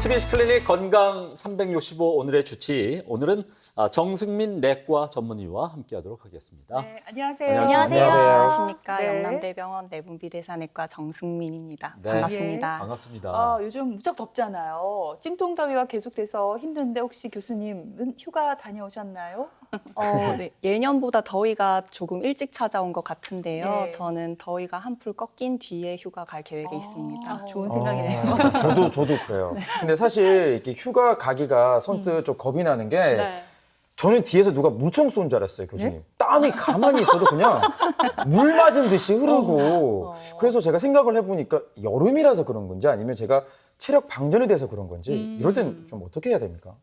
TBC 클리닉 건강 365 오늘의 주치. 오늘은 정승민 내과 전문의와 함께하도록 하겠습니다. 네, 안녕하세요. 안녕하세요. 안녕하십니까. 네. 영남대병원 내분비대사내과 정승민입니다. 네. 반갑습니다. 반갑습니다. 요즘 무척 덥잖아요. 찜통더위가 계속돼서 힘든데 혹시 교수님은 휴가 다녀오셨나요? 네. 예년보다 더위가 조금 일찍 찾아온 것 같은데요. 네. 저는 더위가 한풀 꺾인 뒤에 휴가 갈 계획이 있습니다. 좋은 생각이네요. 저도 그래요. 근데 사실 이렇게 휴가 가기가 선뜻 좀 겁이 나는 게 네. 저는 뒤에서 누가 물총 쏜 줄 알았어요, 교수님. 땀이 가만히 있어도 그냥 물 맞은 듯이 흐르고. 그래서 제가 생각을 해보니까 여름이라서 그런 건지 아니면 제가 체력 방전이 돼서 그런 건지 이럴 땐 좀 어떻게 해야 됩니까?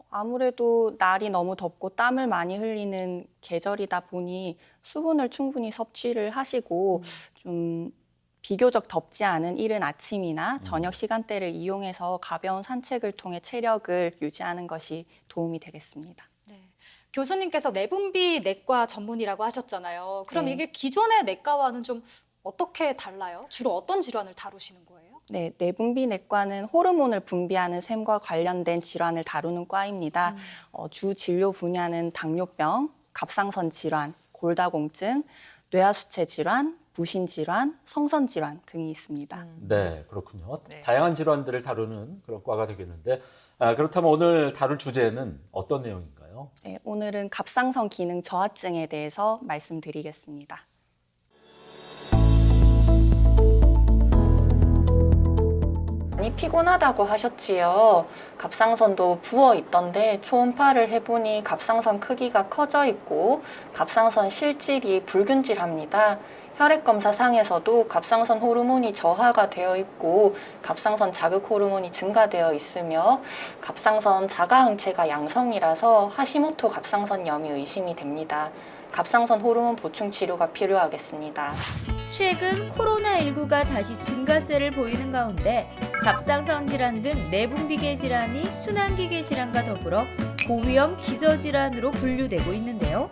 아무래도 날이 너무 덥고 땀을 많이 흘리는 계절이다 보니 수분을 충분히 섭취를 하시고 좀 비교적 덥지 않은 이른 아침이나 저녁 시간대를 이용해서 가벼운 산책을 통해 체력을 유지하는 것이 도움이 되겠습니다. 네. 교수님께서 내분비 내과 전문이라고 하셨잖아요. 그럼 네. 이게 기존의 내과와는 좀 어떻게 달라요? 주로 어떤 질환을 다루시는 거예요? 네, 내분비내과는 호르몬을 분비하는 셈과 관련된 질환을 다루는 과입니다. 주 진료 분야는 당뇨병, 갑상선 질환, 골다공증, 뇌하수체 질환, 부신 질환, 성선 질환 등이 있습니다. 네, 그렇군요. 네. 다양한 질환들을 다루는 그런 과가 되겠는데 그렇다면 오늘 다룰 주제는 어떤 내용인가요? 네, 오늘은 갑상선 기능 저하증에 대해서 말씀드리겠습니다. 많이 피곤하다고 하셨지요. 갑상선도 부어 있던데 초음파를 해보니 갑상선 크기가 커져 있고 갑상선 실질이 불균질합니다. 혈액 검사 상에서도 갑상선 호르몬이 저하가 되어 있고 갑상선 자극 호르몬이 증가되어 있으며 갑상선 자가 항체가 양성이라서 하시모토 갑상선염이 의심이 됩니다. 갑상선 호르몬 보충 치료가 필요하겠습니다. 최근 코로나19가 다시 증가세를 보이는 가운데 갑상선 질환 등 내분비계 질환이 순환기계 질환과 더불어 고위험 기저질환으로 분류되고 있는데요.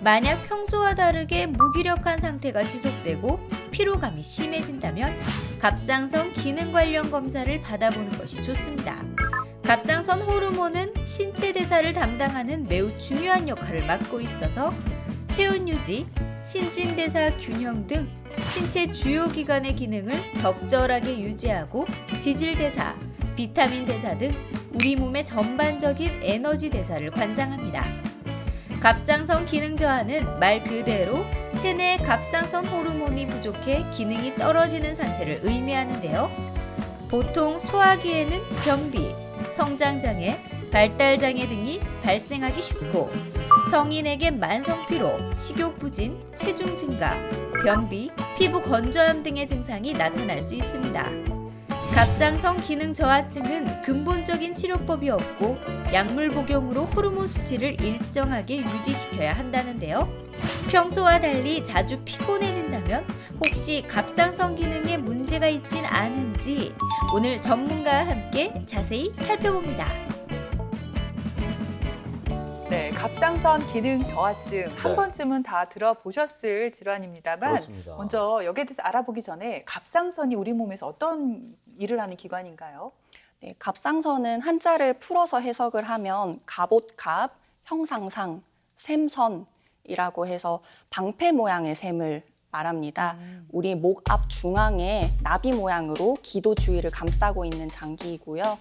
만약 평소와 다르게 무기력한 상태가 지속되고 피로감이 심해진다면 갑상선 기능 관련 검사를 받아보는 것이 좋습니다. 갑상선 호르몬은 신체 대사를 담당하는 매우 중요한 역할을 맡고 있어서 체온 유지, 신진대사 균형 등 신체 주요 기관의 기능을 적절하게 유지하고 지질대사, 비타민 대사 등 우리 몸의 전반적인 에너지 대사를 관장합니다. 갑상선 기능 저하는 말 그대로 체내 갑상선 호르몬이 부족해 기능이 떨어지는 상태를 의미하는데요. 보통 소화기에는 변비, 성장장애, 발달장애 등이 발생하기 쉽고 성인에게 만성피로, 식욕부진, 체중 증가, 변비, 피부 건조함 등의 증상이 나타날 수 있습니다. 갑상선 기능 저하증은 근본적인 치료법이 없고 약물 복용으로 호르몬 수치를 일정하게 유지시켜야 한다는데요. 평소와 달리 자주 피곤해진다면 혹시 갑상선 기능에 문제가 있진 않은지 오늘 전문가와 함께 자세히 살펴봅니다. 네, 갑상선 기능 저하증 한 네. 번쯤은 다 들어보셨을 질환입니다만 그렇습니다. 먼저 여기에 대해서 알아보기 전에 갑상선이 우리 몸에서 어떤 일을 하는 기관인가요? 네, 갑상선은 한자를 풀어서 해석을 하면 갑옷갑, 형상상, 샘선이라고 해서 방패 모양의 샘을 말합니다. 우리 목 앞 중앙에 나비 모양으로 기도 주위를 감싸고 있는 장기이고요.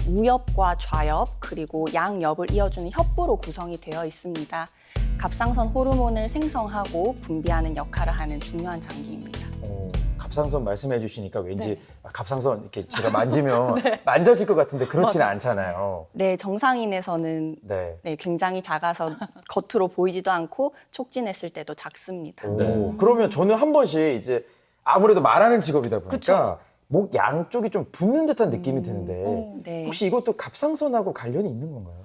우엽과 좌엽 그리고 양엽을 이어주는 협부로 구성이 되어 있습니다. 갑상선 호르몬을 생성하고 분비하는 역할을 하는 중요한 장기입니다. 갑상선 말씀해 주시니까 왠지 네. 갑상선 이렇게 제가 만지면 만져질 것 같은데 그렇지는 않잖아요. 네, 정상인에서는 네. 네, 굉장히 작아서 겉으로 보이지도 않고 촉진했을 때도 작습니다. 오, 그러면 저는 한 번씩 이제 아무래도 말하는 직업이다 보니까 목 양쪽이 좀 붓는 듯한 느낌이 드는데 네. 혹시 이것도 갑상선하고 관련이 있는 건가요?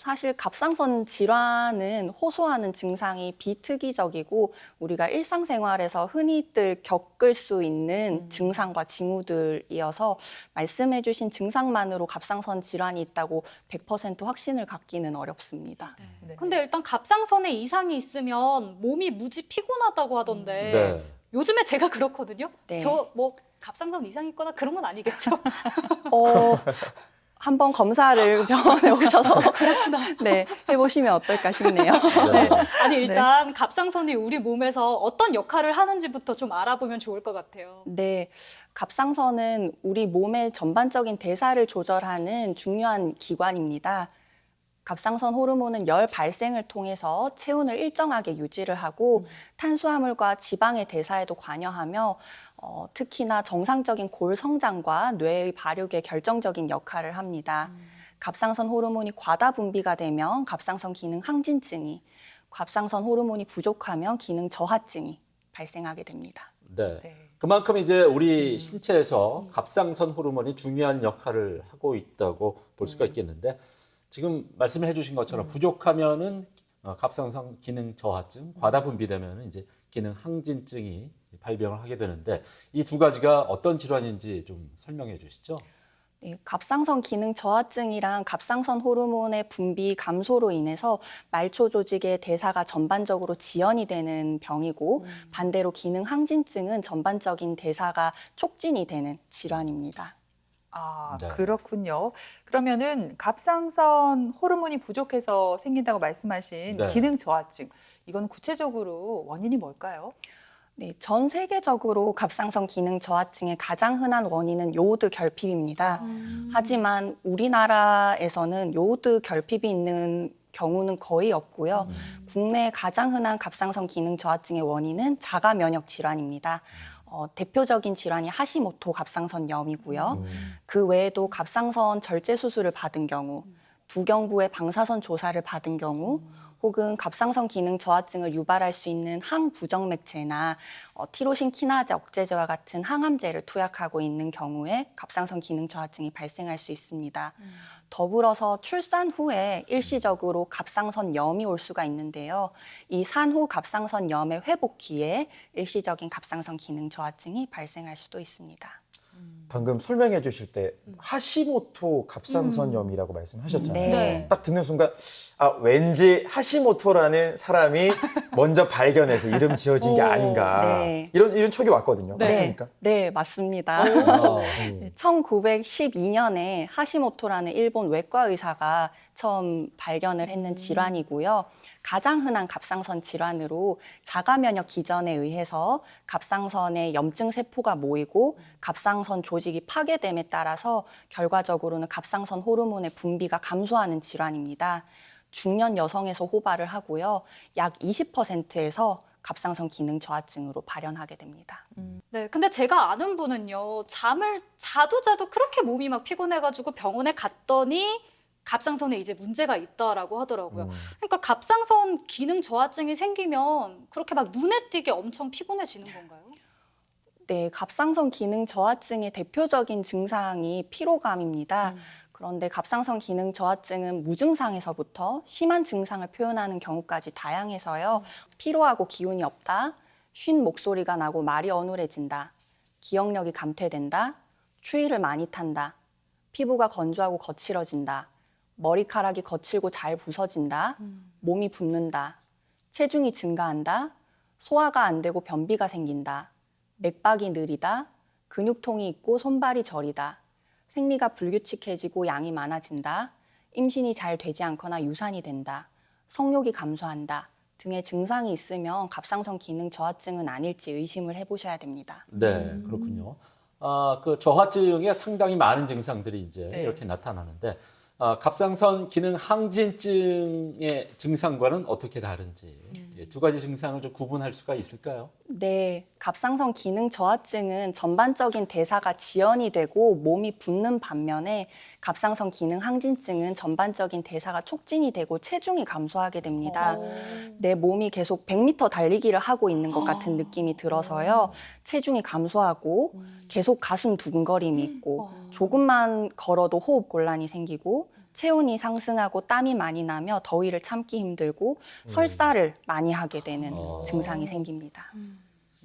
사실 갑상선 질환은 호소하는 증상이 비특이적이고 우리가 일상생활에서 흔히들 겪을 수 있는 증상과 징후들이어서 말씀해주신 증상만으로 갑상선 질환이 있다고 100% 확신을 갖기는 어렵습니다. 네. 근데 일단 갑상선에 이상이 있으면 몸이 무지 피곤하다고 하던데 네. 요즘에 제가 그렇거든요. 네. 저 뭐 갑상선 이상이 있거나 그런 건 아니겠죠? 한번 검사를 병원에 오셔서 네, 해보시면 어떨까 싶네요. 네. 아니 일단 갑상선이 우리 몸에서 어떤 역할을 하는지부터 좀 알아보면 좋을 것 같아요. 네, 갑상선은 우리 몸의 전반적인 대사를 조절하는 중요한 기관입니다. 갑상선 호르몬은 열 발생을 통해서 체온을 일정하게 유지를 하고 탄수화물과 지방의 대사에도 관여하며 특히나 정상적인 골 성장과 뇌의 발육에 결정적인 역할을 합니다. 갑상선 호르몬이 과다 분비가 되면 갑상선 기능 항진증이, 갑상선 호르몬이 부족하면 기능 저하증이 발생하게 됩니다. 네. 네. 그만큼 이제 우리 신체에서 갑상선 호르몬이 중요한 역할을 하고 있다고 볼 수가 있겠는데 지금 말씀을 해주신 것처럼 부족하면은 갑상선 기능 저하증, 과다 분비되면은 이제 기능 항진증이 발병을 하게 되는데 이 두 가지가 어떤 질환인지 좀 설명해 주시죠. 네, 갑상선 기능 저하증이란 갑상선 호르몬의 분비 감소로 인해서 말초 조직의 대사가 전반적으로 지연이 되는 병이고 반대로 기능 항진증은 전반적인 대사가 촉진이 되는 질환입니다. 아, 네. 그렇군요. 그러면은 갑상선 호르몬이 부족해서 생긴다고 말씀하신 네. 기능 저하증, 이건 구체적으로 원인이 뭘까요? 네, 전 세계적으로 갑상선 기능 저하증의 가장 흔한 원인은 요오드 결핍입니다. 하지만 우리나라에서는 요오드 결핍이 있는 경우는 거의 없고요. 국내 가장 흔한 갑상선 기능 저하증의 원인은 자가 면역 질환입니다. 대표적인 질환이 하시모토 갑상선염이고요. 그 외에도 갑상선 절제 수술을 받은 경우, 두경부의 방사선 조사를 받은 경우, 혹은 갑상선 기능 저하증을 유발할 수 있는 항부정맥제나 티로신 키나제 억제제와 같은 항암제를 투약하고 있는 경우에 갑상선 기능 저하증이 발생할 수 있습니다. 더불어서 출산 후에 일시적으로 갑상선염이 올 수가 있는데요. 이 산후 갑상선염의 회복기에 일시적인 갑상선 기능 저하증이 발생할 수도 있습니다. 방금 설명해 주실 때 하시모토 갑상선염이라고 말씀하셨잖아요. 네. 딱 듣는 순간 아 왠지 하시모토라는 사람이 먼저 발견해서 이름 지어진 게 아닌가 네. 이런 촉이 왔거든요. 네. 맞습니까? 네, 맞습니다. 아, 1912년에 하시모토라는 일본 외과 의사가 처음 발견을 했는 질환이고요. 가장 흔한 갑상선 질환으로 자가 면역 기전에 의해서 갑상선에 염증 세포가 모이고 갑상선 조직이 파괴됨에 따라서 결과적으로는 갑상선 호르몬의 분비가 감소하는 질환입니다. 중년 여성에서 호발을 하고요. 약 20%에서 갑상선 기능 저하증으로 발현하게 됩니다. 네, 근데 제가 아는 분은요, 잠을 자도 그렇게 몸이 막 피곤해가지고 병원에 갔더니 갑상선에 이제 문제가 있다라고 하더라고요. 그러니까 갑상선 기능 저하증이 생기면 그렇게 막 눈에 띄게 엄청 피곤해지는 건가요? 네, 갑상선 기능 저하증의 대표적인 증상이 피로감입니다. 그런데 갑상선 기능 저하증은 무증상에서부터 심한 증상을 표현하는 경우까지 다양해서요. 피로하고 기운이 없다, 쉰 목소리가 나고 말이 어눌해진다, 기억력이 감퇴된다, 추위를 많이 탄다, 피부가 건조하고 거칠어진다, 머리카락이 거칠고 잘 부서진다, 몸이 붓는다, 체중이 증가한다, 소화가 안 되고 변비가 생긴다, 맥박이 느리다, 근육통이 있고 손발이 저리다, 생리가 불규칙해지고 양이 많아진다, 임신이 잘 되지 않거나 유산이 된다, 성욕이 감소한다 등의 증상이 있으면 갑상선 기능 저하증은 아닐지 의심을 해보셔야 됩니다. 네, 그렇군요. 그 저하증에 상당히 많은 증상들이 이제 네. 이렇게 나타나는데 갑상선 기능 항진증의 증상과는 어떻게 다른지 두 가지 증상을 좀 구분할 수가 있을까요? 네, 갑상선 기능 저하증은 전반적인 대사가 지연이 되고 몸이 붓는 반면에 갑상선 기능 항진증은 전반적인 대사가 촉진이 되고 체중이 감소하게 됩니다. 내 몸이 계속 100m 달리기를 하고 있는 것 같은 느낌이 들어서요. 체중이 감소하고 계속 가슴 두근거림이 있고 조금만 걸어도 호흡 곤란이 생기고 체온이 상승하고 땀이 많이 나며 더위를 참기 힘들고 설사를 많이 하게 되는 증상이 생깁니다.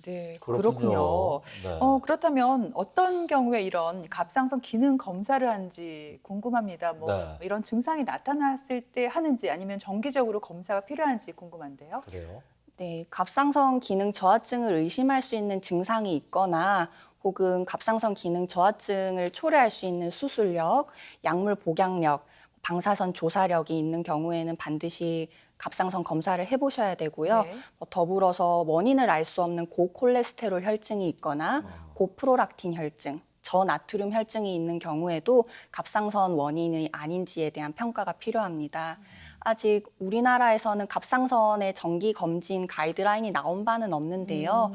네, 그렇군요. 그렇군요. 네. 그렇다면 어떤 경우에 이런 갑상선 기능 검사를 하는지 궁금합니다. 뭐 네. 이런 증상이 나타났을 때 하는지 아니면 정기적으로 검사가 필요한지 궁금한데요. 그래요. 네, 갑상선 기능 저하증을 의심할 수 있는 증상이 있거나 혹은 갑상선 기능 저하증을 초래할 수 있는 수술력, 약물 복약력, 방사선 조사력이 있는 경우에는 반드시 갑상선 검사를 해보셔야 되고요. 네. 더불어서 원인을 알 수 없는 고콜레스테롤 혈증이 있거나 고프로락틴 혈증, 저나트륨 혈증이 있는 경우에도 갑상선 원인이 아닌지에 대한 평가가 필요합니다. 아직 우리나라에서는 갑상선의 정기 검진 가이드라인이 나온 바는 없는데요.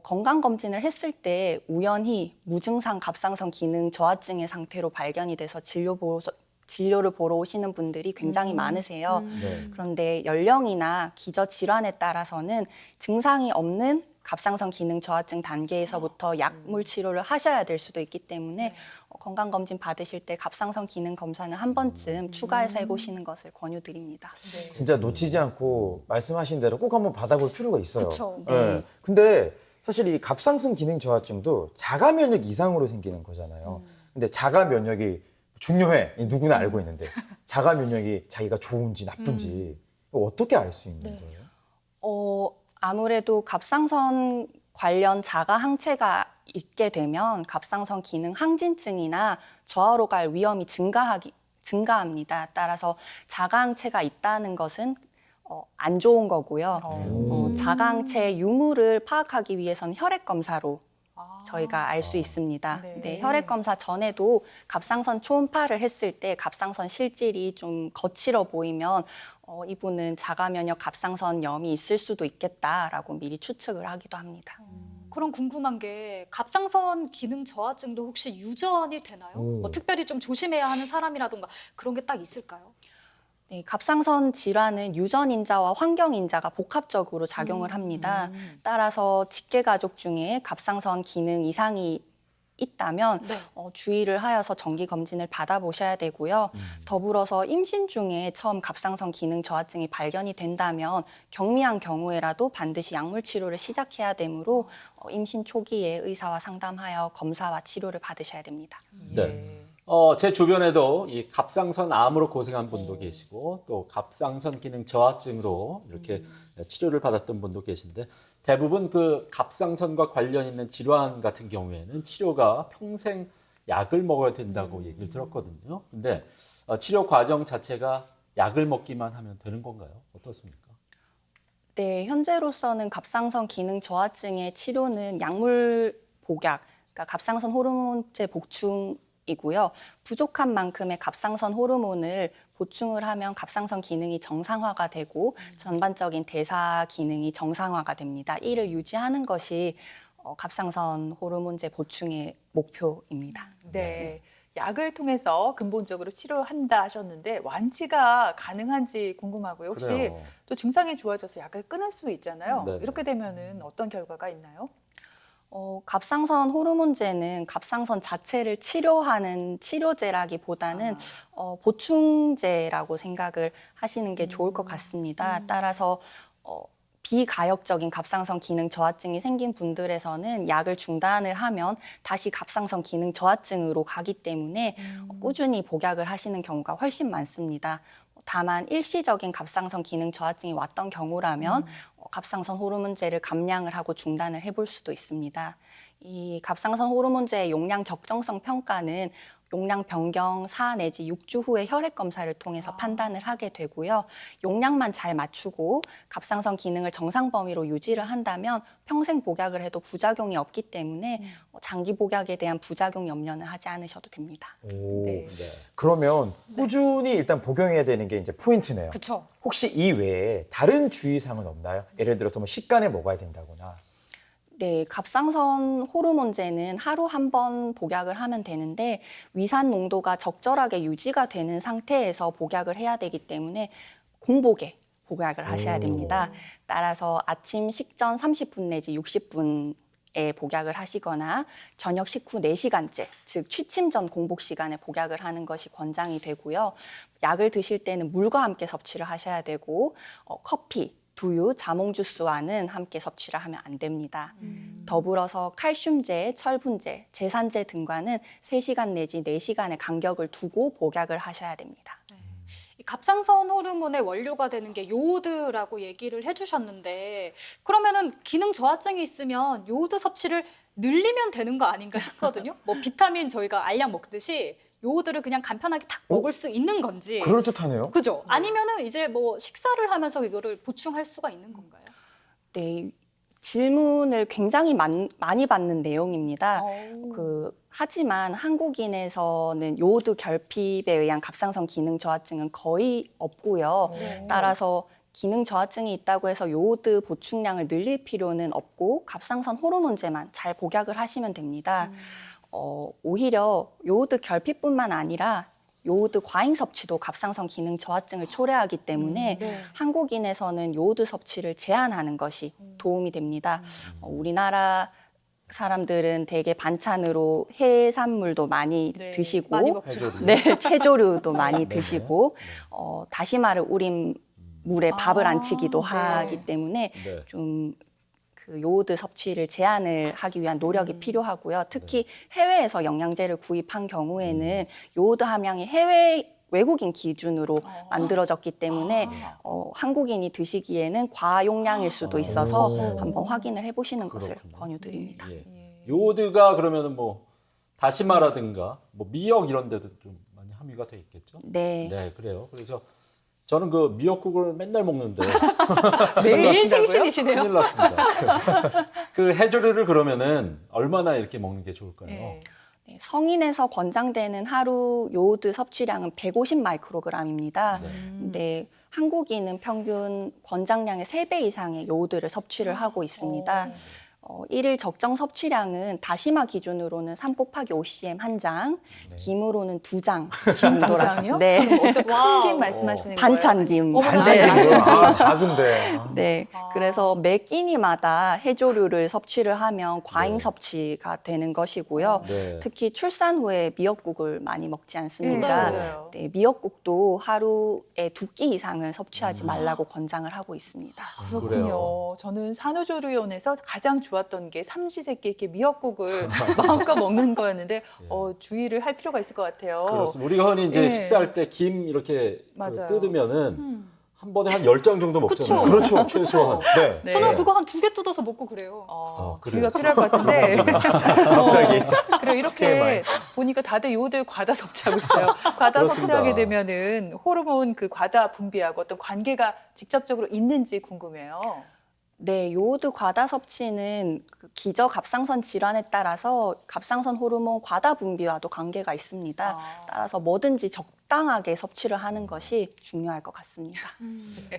건강검진을 했을 때 우연히 무증상 갑상선 기능 저하증의 상태로 발견이 돼서 진료를 보러 오시는 분들이 굉장히 많으세요. 네. 그런데 연령이나 기저질환에 따라서는 증상이 없는 갑상선 기능 저하증 단계에서부터 약물 치료를 하셔야 될 수도 있기 때문에 건강검진 받으실 때 갑상선 기능 검사는 한 번쯤 추가해서 해보시는 것을 권유드립니다. 네. 진짜 놓치지 않고 말씀하신 대로 꼭 한번 받아볼 필요가 있어요. 그쵸. 네. 근데 사실 이 갑상선 기능 저하증도 자가 면역 이상으로 생기는 거잖아요. 근데 자가 면역이 중요해. 누구나 알고 있는데 자가 면역이 자기가 좋은지 나쁜지 이거 어떻게 알 수 있는 거예요? 아무래도 갑상선 관련 자가 항체가 있게 되면 갑상선 기능 항진증이나 저하로 갈 위험이 증가합니다. 따라서 자가 항체가 있다는 것은 안 좋은 거고요. 자가 항체 유무를 파악하기 위해서는 혈액 검사로 저희가 알 수 있습니다. 네. 네, 혈액 검사 전에도 갑상선 초음파를 했을 때 갑상선 실질이 좀 거칠어 보이면 이분은 자가 면역 갑상선염이 있을 수도 있겠다라고 미리 추측을 하기도 합니다. 그럼 궁금한 게 갑상선 기능 저하증도 혹시 유전이 되나요? 뭐 특별히 좀 조심해야 하는 사람이라든가 그런 게 딱 있을까요? 네, 갑상선 질환은 유전인자와 환경인자가 복합적으로 작용을 합니다. 따라서 직계 가족 중에 갑상선 기능 이상이 있다면 네. 주의를 하여서 정기 검진을 받아보셔야 되고요. 더불어서 임신 중에 처음 갑상선 기능 저하증이 발견이 된다면 경미한 경우에라도 반드시 약물 치료를 시작해야 되므로 임신 초기에 의사와 상담하여 검사와 치료를 받으셔야 됩니다. 네. 제 주변에도 이 갑상선 암으로 고생한 분도 계시고 또 갑상선 기능 저하증으로 이렇게 치료를 받았던 분도 계신데 대부분 그 갑상선과 관련 있는 질환 같은 경우에는 치료가 평생 약을 먹어야 된다고 얘기를 들었거든요. 근데 치료 과정 자체가 약을 먹기만 하면 되는 건가요? 어떻습니까? 네, 현재로서는 갑상선 기능 저하증의 치료는 약물 복약, 그러니까 갑상선 호르몬제 복충이고요. 부족한 만큼의 갑상선 호르몬을 보충을 하면 갑상선 기능이 정상화가 되고 전반적인 대사 기능이 정상화가 됩니다. 이를 유지하는 것이 갑상선 호르몬제 보충의 목표입니다. 네. 약을 통해서 근본적으로 치료한다 하셨는데 완치가 가능한지 궁금하고요. 혹시 그래요. 또 증상이 좋아져서 약을 끊을 수 있잖아요. 네. 이렇게 되면은 어떤 결과가 있나요? 갑상선 호르몬제는 갑상선 자체를 치료하는 치료제라기보다는 보충제라고 생각을 하시는 게 좋을 것 같습니다. 따라서 비가역적인 갑상선 기능 저하증이 생긴 분들에서는 약을 중단을 하면 다시 갑상선 기능 저하증으로 가기 때문에 꾸준히 복약을 하시는 경우가 훨씬 많습니다. 다만 일시적인 갑상선 기능 저하증이 왔던 경우라면 갑상선 호르몬제를 감량을 하고 중단을 해볼 수도 있습니다. 이 갑상선 호르몬제의 용량 적정성 평가는 용량 변경 4 내지 6주 후에 혈액 검사를 통해서 판단을 하게 되고요. 용량만 잘 맞추고 갑상선 기능을 정상 범위로 유지를 한다면 평생 복약을 해도 부작용이 없기 때문에 장기 복약에 대한 부작용 염려는 하지 않으셔도 됩니다. 오. 네. 그러면 꾸준히 일단 복용해야 되는 게 이제 포인트네요. 그쵸. 혹시 이 외에 다른 주의사항은 없나요? 예를 들어서 뭐 식간에 먹어야 된다거나. 네, 갑상선 호르몬제는 하루 한 번 복약을 하면 되는데 위산 농도가 적절하게 유지가 되는 상태에서 복약을 해야 되기 때문에 공복에 복약을 하셔야 됩니다. 따라서 아침 식전 30분 내지 60분에 복약을 하시거나 저녁 식후 4시간째, 즉 취침 전 공복 시간에 복약을 하는 것이 권장이 되고요. 약을 드실 때는 물과 함께 섭취를 하셔야 되고 커피, 두유, 자몽 주스와는 함께 섭취를 하면 안 됩니다. 더불어서 칼슘제, 철분제, 제산제 등과는 3시간 내지 4시간의 간격을 두고 복약을 하셔야 됩니다. 이 갑상선 호르몬의 원료가 되는 게 요오드라고 얘기를 해주셨는데 그러면은 기능 저하증이 있으면 요오드 섭취를 늘리면 되는 거 아닌가 싶거든요. 뭐 비타민 저희가 알약 먹듯이 요오드를 그냥 간편하게 탁 먹을 수 있는 건지. 그럴듯하네요. 그죠? 아니면은 이제 뭐 식사를 하면서 이거를 보충할 수가 있는 건가요? 네, 질문을 굉장히 많이 받는 내용입니다. 하지만 한국인에서는 요오드 결핍에 의한 갑상선 기능 저하증은 거의 없고요. 따라서 기능 저하증이 있다고 해서 요오드 보충량을 늘릴 필요는 없고 갑상선 호르몬제만 잘 복약을 하시면 됩니다. 오히려 요오드 결핍뿐만 아니라 요오드 과잉 섭취도 갑상선 기능 저하증을 초래하기 때문에 한국인에서는 요오드 섭취를 제한하는 것이 도움이 됩니다. 우리나라 사람들은 대개 반찬으로 해산물도 많이 네, 드시고 많이 먹죠. 해조류. 네, 채조류도 많이 드시고 다시마를 우린 물에 밥을 안 치기도 네. 하기 때문에 네. 좀 그 요오드 섭취를 제한을 하기 위한 노력이 필요하고요. 특히 해외에서 영양제를 구입한 경우에는 요오드 함량이 해외 외국인 기준으로 만들어졌기 때문에 한국인이 드시기에는 과용량일 수도 있어서 한번 확인을 해보시는 것을 그렇군요. 권유드립니다. 예. 요오드가 그러면은 뭐 다시마라든가 뭐 미역 이런 데도 좀 많이 함유가 돼 있겠죠? 네. 네, 그래요. 그래서 저는 그 미역국을 맨날 먹는데 매일 생신이시네요. 큰일 났습니다. 그 해조류를 그러면은 얼마나 이렇게 먹는 게 좋을까요? 네. 네, 성인에서 권장되는 하루 요오드 섭취량은 150 마이크로그램입니다. 근데 한국인은 평균 권장량의 3배 이상의 요오드를 섭취를 하고 있습니다. 일일 적정 섭취량은 다시마 기준으로는 3 곱하기 5cm 한 장, 김으로는 2장 정도라서. 장이요? 네. 어떤 큰김 말씀하시는 거예요? 반찬김. 반찬이요? 아, 작은데. 네, 그래서 매 끼니마다 해조류를 섭취를 하면 과잉 네. 섭취가 되는 것이고요. 네. 특히 출산 후에 미역국을 많이 먹지 않습니까? 맞아요. 네, 미역국도 하루에 2끼 이상은 섭취하지 말라고 권장을 하고 있습니다. 그렇군요. 그래요. 저는 산후조리원에서 가장 좋았던 게 삼시세끼 이렇게 미역국을 마음껏 먹는 거였는데 주의를 할 필요가 있을 것 같아요. 그렇습니다. 우리가 흔히 이제 네. 식사할 때 김 이렇게 그 맞아요. 뜯으면은 한 번에 한 10장 정도 먹잖아요. 그렇죠. 최소한. 네. 네. 저는 그거 한 2개 뜯어서 먹고 그래요. 그래요? 주의가 필요할 것 같은데. 갑자기. 그리고 이렇게 TMI. 보니까 다들 요오드 과다 섭취하고 있어요. 과다 그렇습니다. 섭취하게 되면은 호르몬 그 과다 분비하고 어떤 관계가 직접적으로 있는지 궁금해요. 네, 요오드 과다 섭취는 그 기저 갑상선 질환에 따라서 갑상선 호르몬 과다 분비와도 관계가 있습니다. 따라서 뭐든지 적당하게 섭취를 하는 것이 중요할 것 같습니다.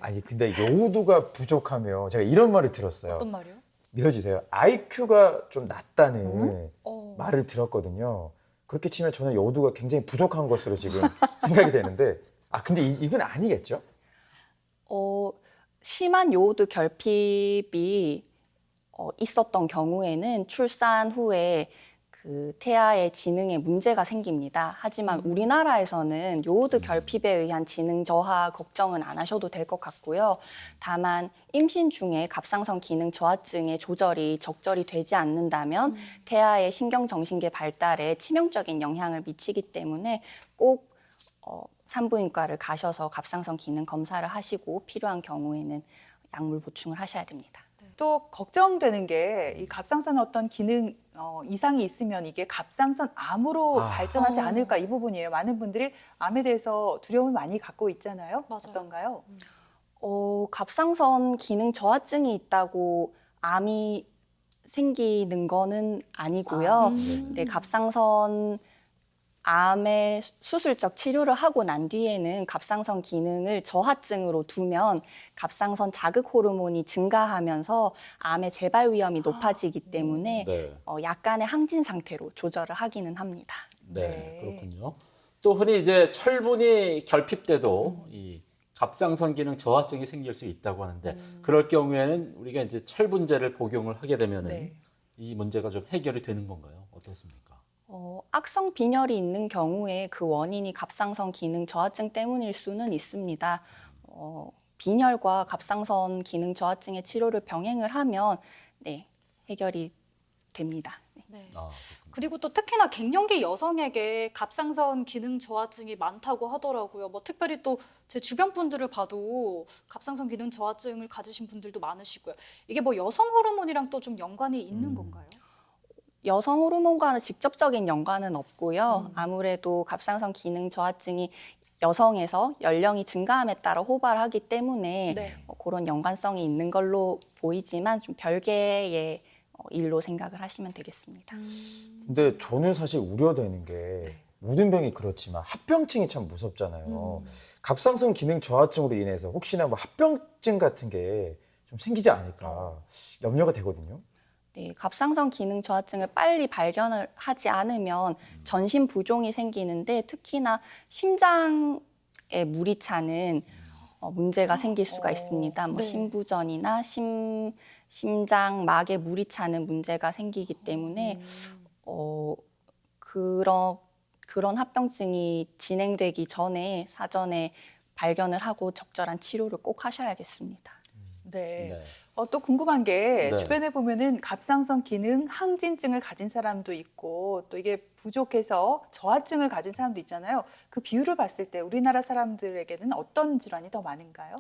아니, 근데 요오드가 부족하면 제가 이런 말을 들었어요. 어떤 말이요? 믿어주세요. IQ가 좀 낮다는 말을 들었거든요. 그렇게 치면 저는 요오드가 굉장히 부족한 것으로 지금 생각이 되는데, 근데 이건 아니겠죠? 심한 요오드 결핍이 있었던 경우에는 출산 후에 그 태아의 지능에 문제가 생깁니다. 하지만 우리나라에서는 요오드 결핍에 의한 지능 저하 걱정은 안 하셔도 될 것 같고요. 다만 임신 중에 갑상선 기능 저하증의 조절이 적절히 되지 않는다면 태아의 신경정신계 발달에 치명적인 영향을 미치기 때문에 꼭 산부인과를 가셔서 갑상선 기능 검사를 하시고 필요한 경우에는 약물 보충을 하셔야 됩니다. 또 걱정되는 게 이 갑상선 어떤 기능 이상이 있으면 이게 갑상선 암으로 발전하지 않을까 이 부분이에요. 많은 분들이 암에 대해서 두려움을 많이 갖고 있잖아요. 맞아요. 어떤가요? 갑상선 기능 저하증이 있다고 암이 생기는 거는 아니고요. 근데 갑상선 암의 수술적 치료를 하고 난 뒤에는 갑상선 기능을 저하증으로 두면 갑상선 자극 호르몬이 증가하면서 암의 재발 위험이 높아지기 때문에 네. 약간의 항진 상태로 조절을 하기는 합니다. 네, 그렇군요. 또 흔히 이제 철분이 결핍돼도 이 갑상선 기능 저하증이 생길 수 있다고 하는데 그럴 경우에는 우리가 이제 철분제를 복용을 하게 되면은 네. 이 문제가 좀 해결이 되는 건가요? 어떻습니까? 악성 빈혈이 있는 경우에 그 원인이 갑상선 기능 저하증 때문일 수는 있습니다. 빈혈과 갑상선 기능 저하증의 치료를 병행을 하면 해결이 됩니다. 네. 네. 아, 그리고 또 특히나 갱년기 여성에게 갑상선 기능 저하증이 많다고 하더라고요. 뭐 특별히 또 제 주변 분들을 봐도 갑상선 기능 저하증을 가지신 분들도 많으시고요. 이게 뭐 여성 호르몬이랑 또 좀 연관이 있는 건가요? 여성 호르몬과는 직접적인 연관은 없고요. 아무래도 갑상선 기능 저하증이 여성에서 연령이 증가함에 따라 호발하기 때문에 네. 그런 연관성이 있는 걸로 보이지만 좀 별개의 일로 생각을 하시면 되겠습니다. 근데 저는 사실 우려되는 게 모든 병이 그렇지만 합병증이 참 무섭잖아요. 갑상선 기능 저하증으로 인해서 혹시나 뭐 합병증 같은 게 좀 생기지 않을까 염려가 되거든요. 네, 갑상선 기능 저하증을 빨리 발견을 하지 않으면 전신 부종이 생기는데 특히나 심장에 물이 차는 문제가 생길 수가 있습니다. 뭐 네. 심부전이나 심장막에 물이 차는 문제가 생기기 때문에 그런 합병증이 진행되기 전에 사전에 발견을 하고 적절한 치료를 꼭 하셔야겠습니다. 네. 네. 또 궁금한 게 네. 주변에 보면은 갑상선 기능 항진증을 가진 사람도 있고 또 이게 부족해서 저하증을 가진 사람도 있잖아요. 그 비율을 봤을 때 우리나라 사람들에게는 어떤 질환이 더 많은가요?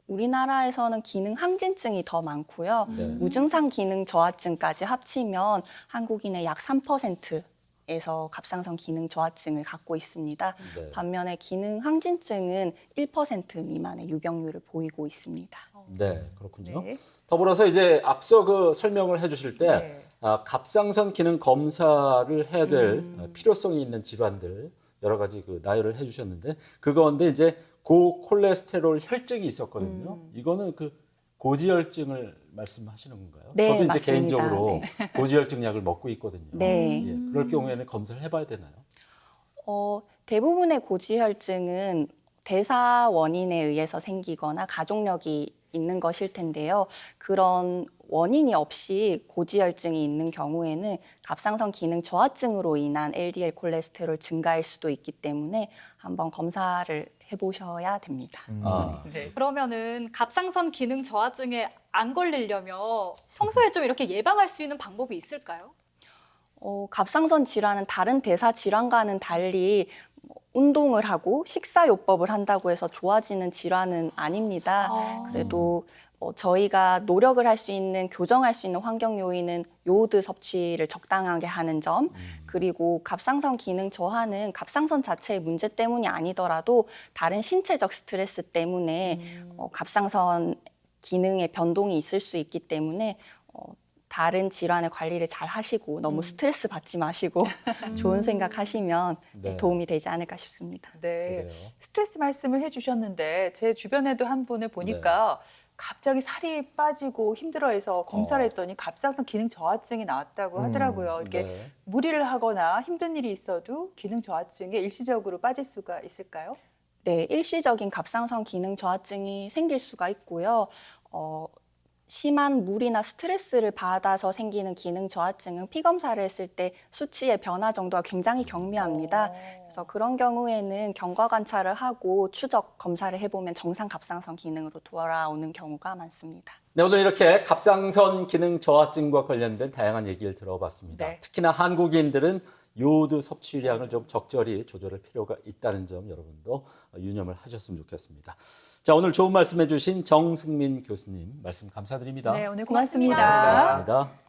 우리나라에서는 기능 항진증이 더 많고요. 네. 무증상 기능 저하증까지 합치면 한국인의 약 3%에서 갑상선 기능 저하증을 갖고 있습니다. 네. 반면에 기능 항진증은 1% 미만의 유병률을 보이고 있습니다. 네, 그렇군요. 네. 더불어서 이제 앞서 그 설명을 해주실 때 네. 갑상선 기능 검사를 해야 될 필요성이 있는 질환들 여러 가지 그 나열을 해주셨는데 그 가운데 이제 고콜레스테롤 혈증이 있었거든요. 이거는 그 고지혈증을 말씀하시는 건가요? 네, 저도 이제 맞습니다. 개인적으로 네. 고지혈증 약을 먹고 있거든요. 네. 예, 그럴 경우에는 검사를 해봐야 되나요? 대부분의 고지혈증은 대사 원인에 의해서 생기거나 가족력이 있는 것일 텐데요. 그런 원인이 없이 고지혈증이 있는 경우에는 갑상선 기능 저하증으로 인한 LDL 콜레스테롤 증가일 수도 있기 때문에 한번 검사를 해보셔야 됩니다. 아, 네. 그러면은 갑상선 기능 저하증에 안 걸리려면 평소에 좀 이렇게 예방할 수 있는 방법이 있을까요? 갑상선 질환은 다른 대사 질환과는 달리 운동을 하고 식사요법을 한다고 해서 좋아지는 질환은 아닙니다. 그래도 저희가 노력을 할 수 있는, 교정할 수 있는 환경 요인은 요오드 섭취를 적당하게 하는 점, 그리고 갑상선 기능 저하는 갑상선 자체의 문제 때문이 아니더라도 다른 신체적 스트레스 때문에 갑상선 기능의 변동이 있을 수 있기 때문에 다른 질환의 관리를 잘 하시고 너무 스트레스 받지 마시고 좋은 생각 하시면 네. 도움이 되지 않을까 싶습니다. 네. 그래요. 스트레스 말씀을 해주셨는데 제 주변에도 한 분을 보니까 갑자기 살이 빠지고 힘들어해서 검사를 했더니 갑상선 기능 저하증이 나왔다고 하더라고요. 이렇게 네. 무리를 하거나 힘든 일이 있어도 기능 저하증에 일시적으로 빠질 수가 있을까요? 네, 일시적인 갑상선 기능 저하증이 생길 수가 있고요. 심한 무리나 스트레스를 받아서 생기는 기능 저하증은 피 검사를 했을 때 수치의 변화 정도가 굉장히 경미합니다. 그래서 그런 경우에는 경과 관찰을 하고 추적 검사를 해보면 정상 갑상선 기능으로 돌아오는 경우가 많습니다. 네, 오늘 이렇게 갑상선 기능 저하증과 관련된 다양한 얘기를 들어봤습니다. 네. 특히나 한국인들은 요오드 섭취량을 좀 적절히 조절할 필요가 있다는 점 여러분도 유념을 하셨으면 좋겠습니다. 자, 오늘 좋은 말씀해 주신 정승민 교수님 말씀 감사드립니다. 네, 오늘 고맙습니다. 고맙습니다. 고맙습니다.